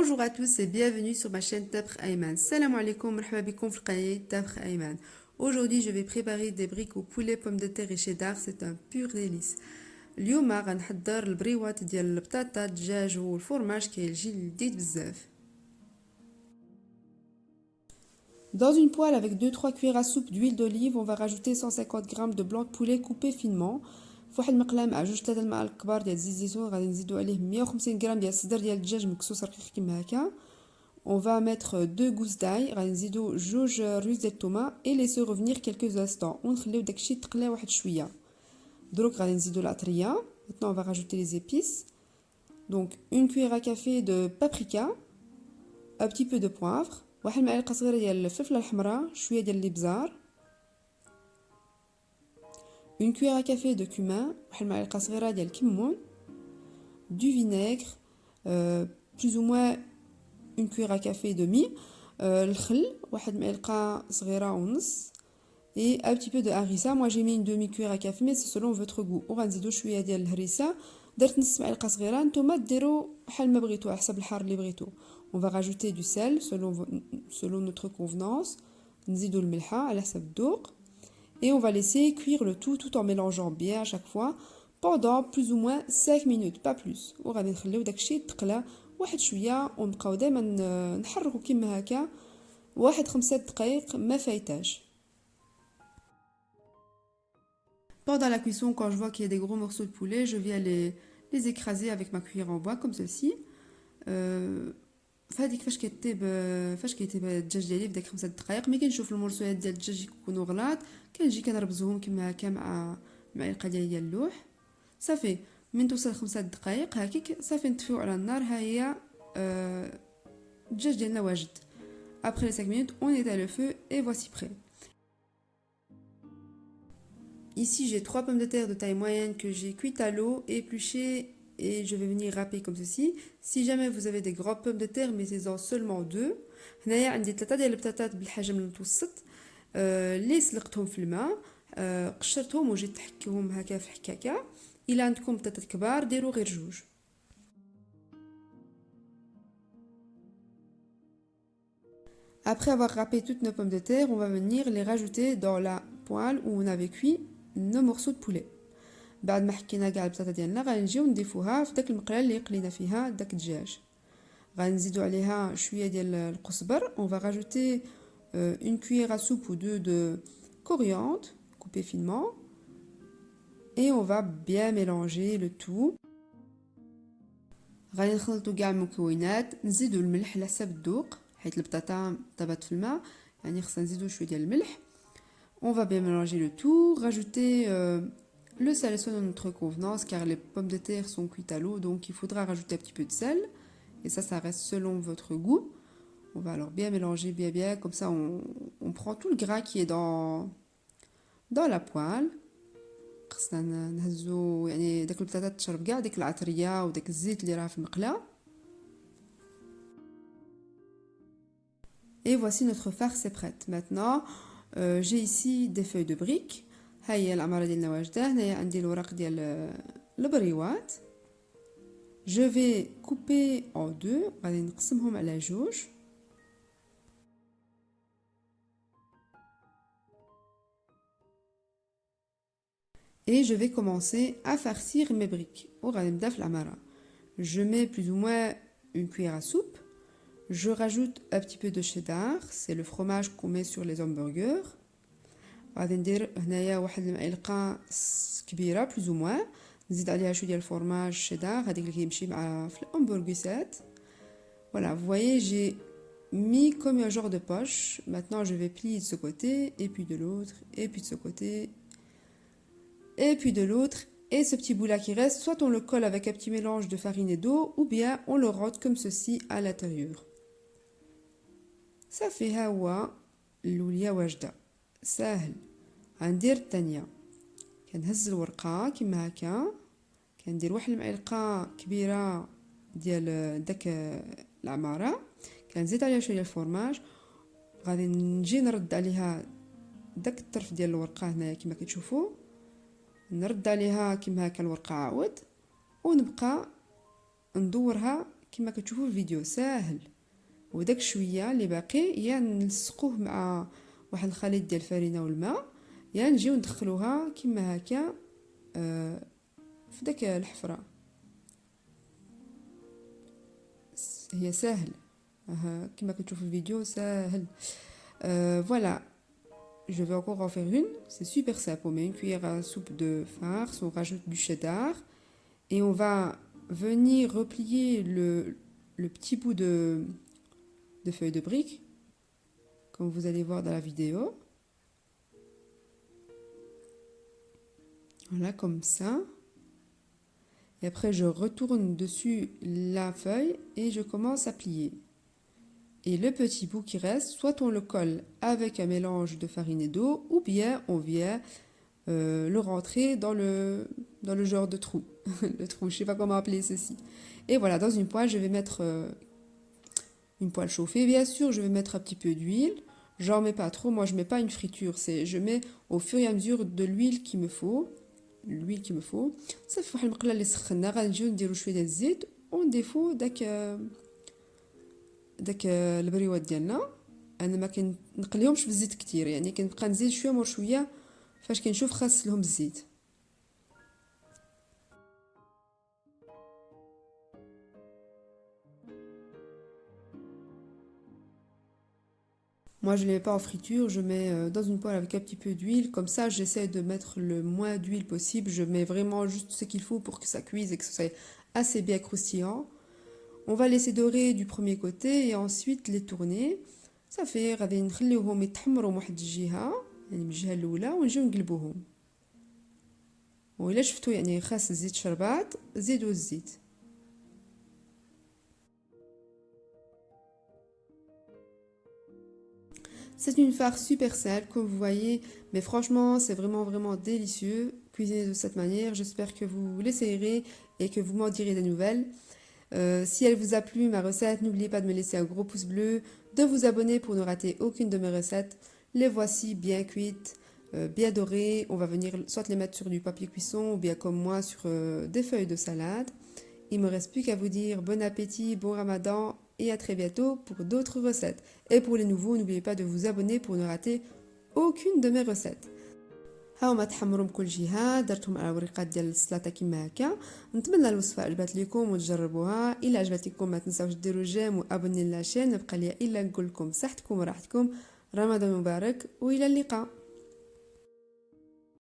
Bonjour à tous et bienvenue sur ma chaîne Tabkh Ayman. Salam alaikum, marhaba bikoum fil qanat Tabkh Ayman. Aujourd'hui, je vais préparer des briques au poulet, pommes de terre et cheddar, c'est un pur délice. اليوم غنحضر البريوات ديال البطاطا الدجاج والفرماج كيجي لذيذ بزاف. Dans une poêle avec 2-3 cuillères à soupe d'huile d'olive, on va rajouter 150 g de blanc de poulet coupé finement. في واحد المقله مع 2-3 المعالق كبار ديال زيت الزيتون غادي نزيدو عليه 150 g ديال الصدر ديال الدجاج مكسوس رقيق كيما هكا. On va mettre 2 gousses d'ail, غنزيدو جوج رز ديال الثومه et laisser revenir quelques instants. ونخليو داكشي تقلى واحد شويه. دروك غادي نزيدو العطريه. Maintenant on va rajouter les épices. Donc une cuillère à café de paprika, un petit peu de poivre, واحد المعلقه صغيره ديال الفلفله الحمراء، شويه ديال الابزار. Une cuillère à café de cumin, واحد المعلقه صغيره ديال الكمون. Du vinaigre, plus ou moins une cuillère à café de mie. الخل واحد المعلقه صغيره ونص. Et un petit peu de harissa. Moi j'ai mis une demi-cuillère à café mais c'est selon votre goût. وغنزيدو شويه ديال الهريسه. درت نص معلقه صغيره. نتوما ديروا بحال ما بغيتو على حسب الحار اللي بغيتو. On va rajouter du sel selon notre convenance. نزيدو الملحه على حسب الذوق. Et on va laisser cuire le tout en mélangeant bien à chaque fois pendant plus ou moins 5 minutes, pas plus. وغادي نخليو داكشي يتقلى واحد شويه ونبقاو دائما نحركو كيما هكا واحد 5 دقائق ما فايتاش. Pendant la cuisson, quand je vois qu'il y a des gros morceaux de poulet, je viens les écraser avec ma cuillère en bois comme ceci. فهاديك فاش كيطيب الدجاج ديالي بداك 5 دقائق ملي كنشوف المرسويات ديال الدجاج يكونوا غلاط كنجي كنربزهم كما هكا مع معلقه ديال اللوح. صافي من توصل 5 دقائق هكيك صافي نطفيو على النار. ها هي الدجاج ديالنا واجد. Après les 5 minutes, on éteint le feu et voici prêt. Ici, j'ai 3 pommes de terre de taille moyenne que j'ai cuites à l'eau, épluchées et je vais venir râper comme ceci. Si jamais vous avez des grandes pommes de terre, mettez-en seulement 2. هنايا عندي 3 ديال البطاطات بالحجم المتوسط اللي سلقتهم في الماء، قشرتهم وجيت تحكيهم هكا في حكاكه. الا عندكم بطاطات كبار ديروا غير جوج. Après avoir râpé toutes nos pommes de terre, on va venir les rajouter dans la poêle où on avait cuit nos morceaux de poulet. بعد ما حكينا كاع البطاطا ديالنا غنجيو نضيفوها في داك المقله اللي قلينا فيها داك الدجاج. غنزيدو عليها شويه ديال القزبر. On va rajouter une cuillère à soupe ou 2 de coriandre coupé finement et on va bien mélanger le tout. غادي نخلطوا كاع المكونات، نزيدوا الملح على حسب الذوق حيت البطاطا طابت في الماء، يعني خصنا نزيدوا شويه ديال الملح. On va bien mélanger le tout, rajouter le sel selon notre convenance car les pommes de terre sont cuites à l'eau, donc il faudra rajouter un petit peu de sel et ça reste selon votre goût. On va alors bien mélanger bien comme ça on prend tout le gras qui est dans la poêle. خصنا نهزو يعني داك البطاطا تشرب كاع ديك العطريه وداك الزيت اللي راه في المقله. Et voici notre farce est prête. Maintenant j'ai ici des feuilles de briques. ها هي العماره ديالنا واجده. هنايا عندي الورق ديال البريوات. Je vais couper en deux. غادي نقسمهم على جوج. Et je vais commencer à farcir mes briques. وغادي نبدا في العماره. Je mets plus ou moins une cuillère à soupe. Je rajoute un petit peu de cheddar, c'est le fromage qu'on met sur les hamburgers. غادي ندير هنايا واحد المعلقه كبيره plus ou moins. نزيد عليها شويه ديال الفرماج شيدار هذيك اللي كيمشي مع في الهامبورغوسات. Voilà, vous voyez, j'ai mis comme un genre de poche. Maintenant, je vais plier de ce côté et puis de l'autre et puis de ce côté et puis de l'autre. Et ce petit bout là qui reste, soit on le colle avec un petit mélange de farine et d'eau ou bien on le rôde comme ceci à l'intérieur. Ça fait هوا اللوليه واجده ساهل. غندير الثانيه. كنهز الورقه كما هكا، كندير واحد المعلقه كبيره ديال داك العماره، كنزيد عليها شويه الفرماج. غادي نجي نرد عليها داك الطرف ديال الورقه هنايا كما كتشوفوا، نرد عليها كما هكا الورقه عاود ونبقى ندورها كما كتشوفوا في الفيديو ساهل. وداك شويه اللي باقي يا نلصقوه مع واحد الخليط ديال الفرينه والماء، يا نجيو ندخلوها كما هكا في داك الحفره. هي ساهل كما كتشوفوا في الفيديو ساهل. Voilà, je vais encore en faire une. C'est super simple. On met une cuillère à soupe de farce, on rajoute du cheddar et on va venir replier le petit bout de feuille de brique, comme vous allez voir dans la vidéo. Voilà, comme ça. Et après, je retourne dessus la feuille et je commence à plier. Et le petit bout qui reste, soit on le colle avec un mélange de farine et d'eau, ou bien on vient le rentrer dans le genre de trou. Le trou, je ne sais pas comment appeler ceci. Et voilà, dans une poêle, je vais mettre une poêle chauffée. Bien sûr, je vais mettre un petit peu d'huile. J'en mets pas trop. Moi, je mets pas une friture. Je mets au fur et à mesure de l'huile qu'il me faut. L'huile qu'il me faut. Ça fait واحد المقله اللي سخنا غنجيو نديرو شويه ديال الزيت ونديفو داك البريوات ديالنا. انا ما كنقليهمش في الزيت كتير، يعني كنبقى نزيد شويه مور شويه فاش كنشوف خاص لهم الزيت. Moi, je ne les mets pas en friture, je mets dans une poêle avec un petit peu d'huile. Comme ça, j'essaie de mettre le moins d'huile possible. Je mets vraiment juste ce qu'il faut pour que ça cuise et que ce soit assez bien croustillant. On va laisser dorer du premier côté et ensuite les tourner. Ça fait غادي نخليوهم يتحمروا من واحد الجهه، يعني من الجهه الاولى، ونجيو نقلبوهم. وإلا شفتوا يعني خاص الزيت شربات زيدوا الزيت. C'est une farce super simple, comme vous voyez, mais franchement, c'est vraiment délicieux. Cuisiner de cette manière, j'espère que vous l'essayerez et que vous m'en direz des nouvelles. Si elle vous a plu, ma recette, n'oubliez pas de me laisser un gros pouce bleu, de vous abonner pour ne rater aucune de mes recettes. Les voici bien cuites, bien dorées. On va venir soit les mettre sur du papier cuisson ou bien comme moi sur des feuilles de salade. Il me reste plus qu'à vous dire bon appétit, bon ramadan et à très bientôt pour d'autres recettes. Et pour les nouveaux, n'oubliez pas de vous abonner pour ne rater aucune de mes recettes. هاهما تحمروا بكل جهه، درتهم على ورقات ديال السلطه كما هكا. نتمنى الوصفه عجبت لكم وتجربوها. الا عجبتكم ما تنساوش ديروا جيم وابوني لاشين. نبقى لي الا نقول لكم صحتكم وراحتكم، رمضان مبارك والى اللقاء.